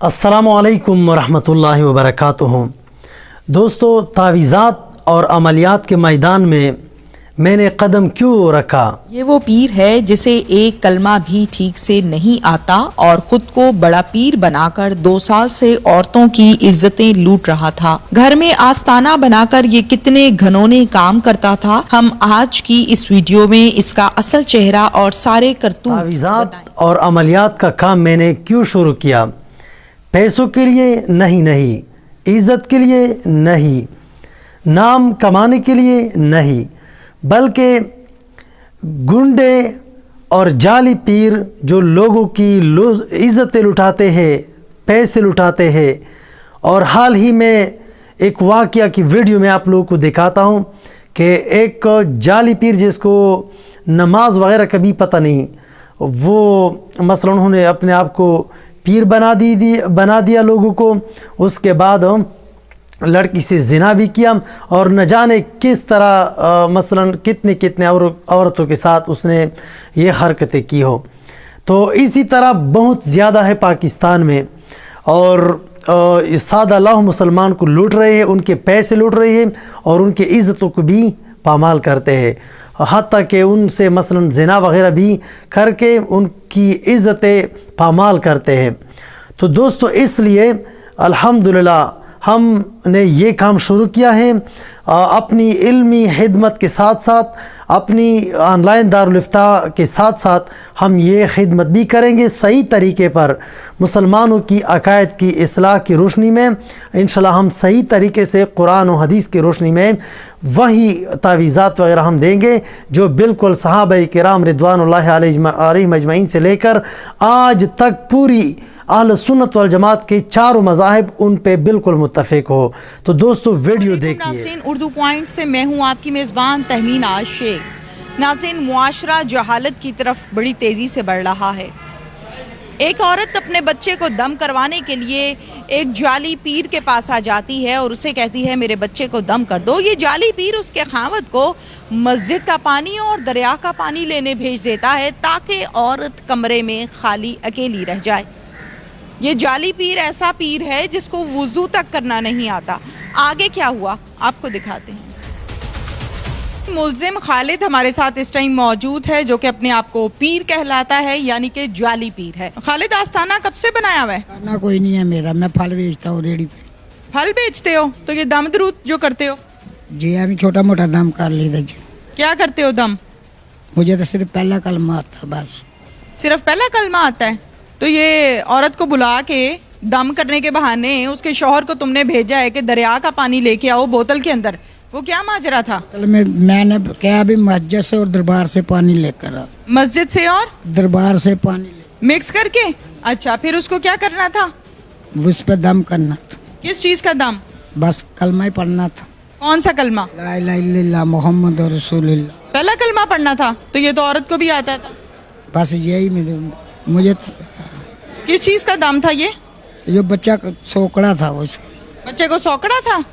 अस्सलामु अलैकुम वरहमतुल्लाहि वबरकातुहू। दोस्तों, तावीज़ात और अमलियात के मैदान में मैंने कदम क्यों रखा? ये वो पीर है जिसे एक कलमा भी ठीक से नहीं आता और खुद को बड़ा पीर बनाकर 2 साल से औरतों की इज्जतें लूट रहा था। घर में आस्ताना बनाकर ये कितने घनौने काम करता था। हम आज की इस वीडियो में इसका असल चेहरा और सारे करतूत तावीज़ात और अमलियात का काम मैंने क्यों शुरू किया? पैसों के लिए नहीं, इज़्ज़त के लिए नहीं, नाम कमाने के लिए नहीं, बल्कि गुंडे और जाली पीर जो लोगों की इज़्ज़तें लुटाते हैं, पैसे लुटाते हैं। और हाल ही में एक वाक़या की वीडियो में आप लोगों को दिखाता हूँ कि एक जाली पीर जिसको नमाज वग़ैरह कभी पता नहीं, वो मसलन उन्होंने अपने आप को पीर बना दिया लोगों को। उसके बाद लड़की से ज़िना भी किया और न जाने किस तरह मसलन कितने औरतों के साथ उसने ये हरकतें की हो। तो इसी तरह बहुत ज़्यादा है पाकिस्तान में, और सादा अल्लाह मुसलमान को लूट रहे हैं, उनके पैसे लूट रहे हैं और उनके इज़्ज़तों को भी पामाल करते हैं, हत्ता कि उनसे मसलन ज़िना वग़ैरह भी करके उनकी इज़्ज़तें पामाल करते हैं। तो दोस्तों, इसलिए अल्हम्दुलिल्लाह हमने ये काम शुरू किया है। अपनी इल्मी खिदमत के साथ साथ, अपनी ऑनलाइन दारुल इफ्ता के साथ साथ हम ये खिदमत भी करेंगे सही तरीके पर, मुसलमानों की अकायद की इस्लाह की रोशनी में। इंशाल्लाह हम सही तरीके से कुरान और हदीस की रोशनी में वही तावीज़ात वगैरह हम देंगे जो बिल्कुल सहाबा किराम रिदवानुल्लाहि अलैहिम अजमईन से लेकर आज तक पूरी अहल सुन्नत वल जमात के चारों मज़ाहिब उन पे बिल्कुल मुत्तफ़िक हो। तो दोस्तों, वीडियो देखिए। नाज़रीन, उर्दू पॉइंट से मैं हूँ आपकी मेज़बान तहमीन शेख। नाज़रीन, मुआशरा जहालत की तरफ बड़ी तेज़ी से बढ़ रहा है। एक औरत अपने बच्चे को दम करवाने के लिए एक जाली पीर के पास आ जाती है और उसे कहती है मेरे बच्चे को दम कर दो। ये जाली पीर उसके खावत को मस्जिद का पानी और दरिया का पानी लेने भेज देता है ताकि औरत कमरे में खाली अकेली रह जाए। ये जाली पीर ऐसा पीर है जिसको वुज़ू तक करना नहीं आता। आगे क्या हुआ आपको दिखाते हैं। मुल्ज़िम खालिद हमारे साथ इस टाइम मौजूद है जो कि अपने आप को पीर कहलाता है, यानी कि जाली पीर है। खालिद, आस्ताना कब से बनाया हुआ है? ना कोई नहीं है मेरा, मैं फल बेचता हूँ रेडी पे। फल बेचते हो? तो ये दम दरूद जो करते हो? जी हम छोटा मोटा दम कर लेते जी। क्या करते हो दम? मुझे तो सिर्फ पहला कलमा आता है बस। सिर्फ पहला कलमा आता है? तो ये औरत को बुला के दम करने के बहाने उसके शौहर को तुमने भेजा है कि दरिया का पानी लेके आओ बोतल के अंदर, वो क्या माजरा था? मैंने कहा भी मस्जिद से और दरबार से पानी लेकर आ। मस्जिद से और दरबार से पानी मिक्स करके? अच्छा, फिर उसको क्या करना था? उस पर दम करना था। किस चीज का दम? बस कलमा ही पढ़ना था। कौन सा कलमा? ला इलाहा इल्लल्लाह मुहम्मद रसूलुल्लाह। पहला कलमा पढ़ना था? तो ये तो औरत को भी आता था। बस यही मुझे किस चीज का दम था ये? जो बच्चा सोकड़ा था उसको। बच्चे को सोकड़ा था?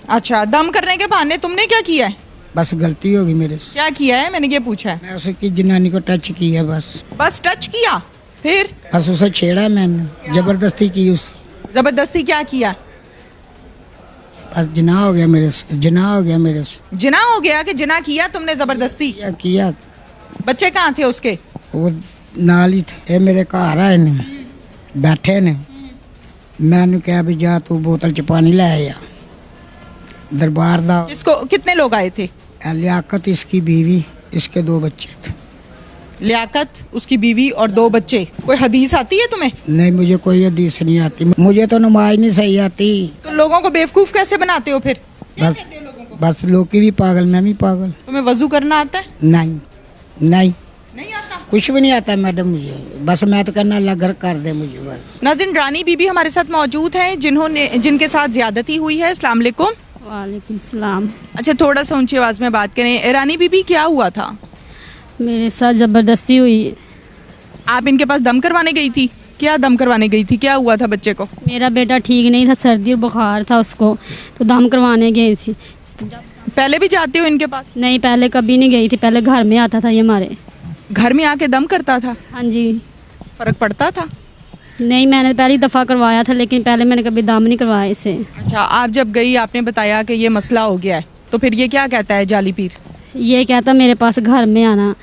अच्छा, दम करने के बहाने तुमने क्या किया है? बस गलती होगी मेरे से। क्या किया है? मैंने ये पूछा है। मैं उसकी जनानी को टच किया बस टच किया? फिर बस उसे छेड़ा मैंने, जबरदस्ती की उससे। जबरदस्ती क्या किया? बस जिना हो गया मेरे से, जिना हो गया मेरे से। जिना हो गया कि जिना किया तुमने जबरदस्ती? किया। बच्चे कहाँ थे उसके? वो नाल ही थे। मेरे घर आए ने बैठे ने, मैंने कहा भी जा तू बोतल च पानी ले आया। दरबार दा इसको कितने लोग आए थे? लियाकत इसकी बीवी, इसके 2 बच्चे थे। लियाकत, उसकी बीवी और 2 बच्चे। कोई हदीस आती है तुम्हें? नहीं, मुझे कोई हदीस नहीं आती, मुझे तो नमाज नहीं सही आती। तो लोगों को बेवकूफ कैसे बनाते हो फिर? बस लोग की भी पागल, मैं भी पागल। तुम्हें वजू करना आता है? नहीं आता? कुछ भी नहीं आता मैडम मुझे। बस मैं तो कहना अल्लाह घर कर दे मुझे बस। नाज़रीन, रानी बीबी हमारे साथ मौजूद हैं जिनके साथ ज्यादती हुई है। अस्सलाम वालेकुम। वालेकुम सलाम। अच्छा, थोड़ा सा ऊंची आवाज में बात करें। रानी बीबी, क्या हुआ था? मेरे साथ ज़बरदस्ती हुई। आप इनके पास दम करवाने गई थी? क्या दम करवाने गई थी? क्या हुआ था बच्चे को? मेरा बेटा ठीक नहीं था, सर्दी और बुखार था उसको, तो दम करवाने गई थी। पहले भी जाते हो इनके पास? नहीं, पहले कभी नहीं गई थी, पहले घर में आता था ये हमारे। घर में आके दम करता था? हाँ जी। फर्क पड़ता था? नहीं, मैंने पहली दफ़ा करवाया था, लेकिन पहले मैंने कभी दम नहीं करवाया इसे। अच्छा, आप जब गई आपने बताया कि ये मसला हो गया है, तो फिर ये क्या कहता है जाली पीर? ये कहता मेरे पास घर में आना,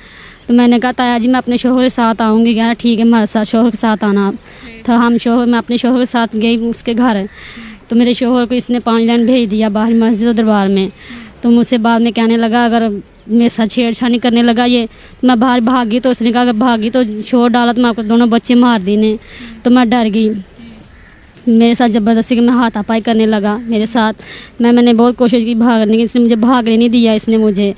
तो मैंने कहा ताया जी मैं अपने शोहर के साथ आऊँगी। कहा ठीक है, हमारे साथ शोहर के साथ आना आप। तो मैं अपने शोहर के साथ गई उसके घर, तो मेरे शोहर को इसने पानी लाइन भेज दिया बाहर मस्जिद और दरबार में। तो मुझसे बाद में कहने लगा अगर मेरे साथ छेड़छाड़ी करने लगा ये, तो मैं बाहर भागी। तो उसने कहा अगर भागी तो छोड़ डाला तो मैं आपको दोनों बच्चे मार देने। तो मैं डर गई, मेरे साथ ज़बरदस्ती कि मैं हाथापाई करने लगा मेरे साथ। मैंने बहुत कोशिश की भागने की, इसने मुझे भागने नहीं दिया। इसने मुझे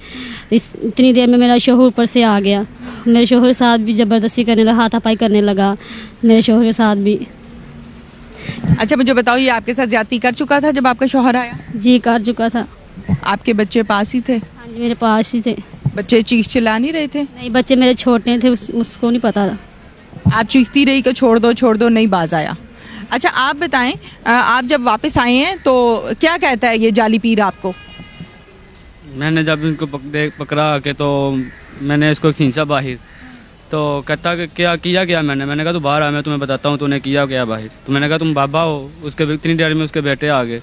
इतनी देर में मेरा शोहर ऊपर से आ गया, मेरे शोहर के साथ भी ज़बरदस्ती करने लगा, हाथापाई करने लगा मेरे शोहर के साथ भी। अच्छा, मुझे बताओ ये आपके साथ ज्यादती कर चुका था जब आपका शौहर आया? जी कर चुका था। आपके बच्चे पास ही थे? हाँ जी, मेरे पास ही थे। बच्चे चीख चिल्ला नहीं रहे थे? नहीं, बच्चे मेरे छोटे थे, उसको नहीं पता था। आप चीखती रही कि छोड़ दो, नहीं बाज आया। अच्छा, आप बताएं, आप जब वापस आए हैं तो क्या कहता है ये जाली पीर आपको? मैंने जब इनको पकड़ा के तो मैंने इसको खींचा बाहर, तो कहता कि क्या किया क्या मैंने कहा तू बाहर आ, मैं तुम्हें बताता हूँ तूने किया क्या बाहर। तो मैंने कहा तुम बाबा हो। उसके इतनी देर में उसके बेटे आ गए,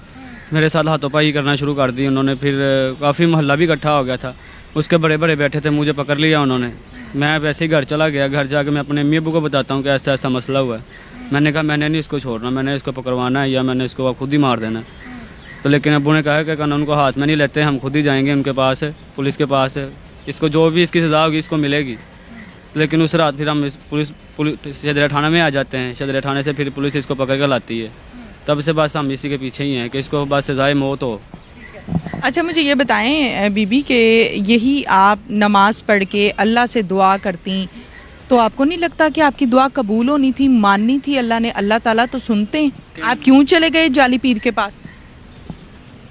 मेरे साथ हाथोपाई करना शुरू कर दी उन्होंने। फिर काफ़ी मोहल्ला भी इकट्ठा हो गया था, उसके बड़े बड़े बैठे थे, मुझे पकड़ लिया उन्होंने। मैं वैसे ही घर चला गया, घर जाके मैं अपने अम्मी अब्बू को बताता हूँ कि ऐसा ऐसा मसला हुआ है। मैंने कहा मैंने नहीं इसको छोड़ना, मैंने इसको पकड़वाना है या मैंने इसको खुद ही मार देना। तो लेकिन अब्बू ने कहा कि कानून को हाथ में नहीं लेते, हम खुद ही जाएंगे उनके पास है, पुलिस के पास है, इसको जो भी इसकी सज़ा होगी इसको मिलेगी। लेकिन उस रात फिर हम पुलिस सदर थाना में आ जाते हैं, सदर थाने से फिर पुलिस इसको पकड़ कर लाती है। तब से बस हम इसी के पीछे ही हैं कि इसको बस सज़ाए मौत हो। अच्छा, मुझे ये बताएं बीबी कि यही आप नमाज पढ़ के अल्लाह से दुआ करती, तो आपको नहीं लगता कि आपकी दुआ कबूल होनी थी, माननी थी अल्लाह ने? अल्लाह ताला तो सुनते हैं। आप क्यों चले गए जाली पीर के पास?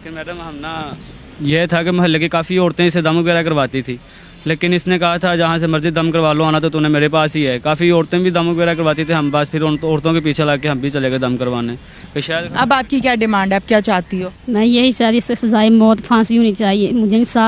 कि मैडम हम ना ये था कि मोहल्ले की काफ़ी औरतें इसे दम वगैरह करवाती थी, लेकिन इसने कहा था जहाँ से मर्जी दम करवा लो, आना तो तूने मेरे पास ही है। काफ़ी औरतें भी दम वगैरह करवाती थी, हम बस फिर औरतों के पीछे लग के हम भी चले गए दम करवाने कि शायद। अब आपकी क्या डिमांड है, आप क्या चाहती हो? मैं यही सारी सज़ाए मौत फांसी होनी चाहिए, मुझे इंसाफ